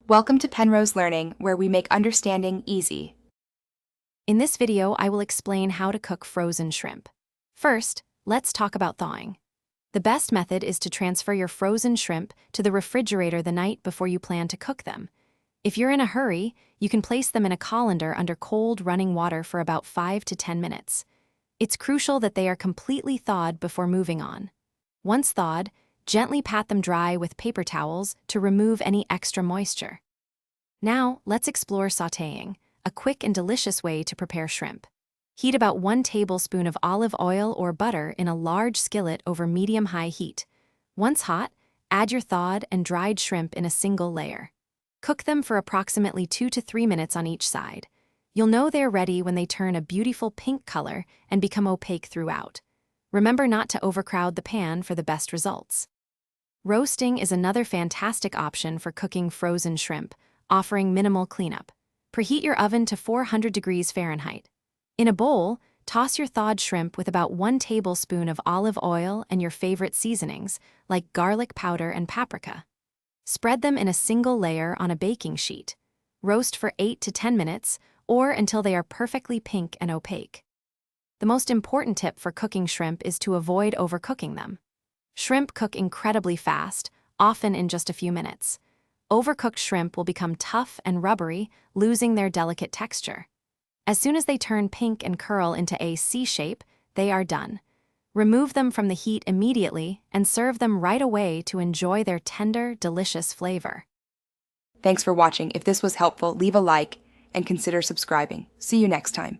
Welcome to Penrose Learning, where we make understanding easy. In this video, I will explain how to cook frozen shrimp. First, let's talk about thawing. The best method is to transfer your frozen shrimp to the refrigerator the night before you plan to cook them. If you're in a hurry, you can place them in a colander under cold running water for about 5 to 10 minutes. It's crucial that they are completely thawed before moving on. Once thawed, gently pat them dry with paper towels to remove any extra moisture. Now, let's explore sautéing, a quick and delicious way to prepare shrimp. Heat about 1 tablespoon of olive oil or butter in a large skillet over medium-high heat. Once hot, add your thawed and dried shrimp in a single layer. Cook them for approximately 2 to 3 minutes on each side. You'll know they're ready when they turn a beautiful pink color and become opaque throughout. Remember not to overcrowd the pan for the best results. Roasting is another fantastic option for cooking frozen shrimp, offering minimal cleanup. Preheat your oven to 400 degrees Fahrenheit. In a bowl, toss your thawed shrimp with about 1 tablespoon of olive oil and your favorite seasonings, like garlic powder and paprika. Spread them in a single layer on a baking sheet. Roast for 8 to 10 minutes, or until they are perfectly pink and opaque. The most important tip for cooking shrimp is to avoid overcooking them. Shrimp cook incredibly fast, often in just a few minutes. Overcooked shrimp will become tough and rubbery, losing their delicate texture. As soon as they turn pink and curl into a C shape, they are done. Remove them from the heat immediately and serve them right away to enjoy their tender, delicious flavor. Thanks for watching. If this was helpful, leave a like and consider subscribing. See you next time.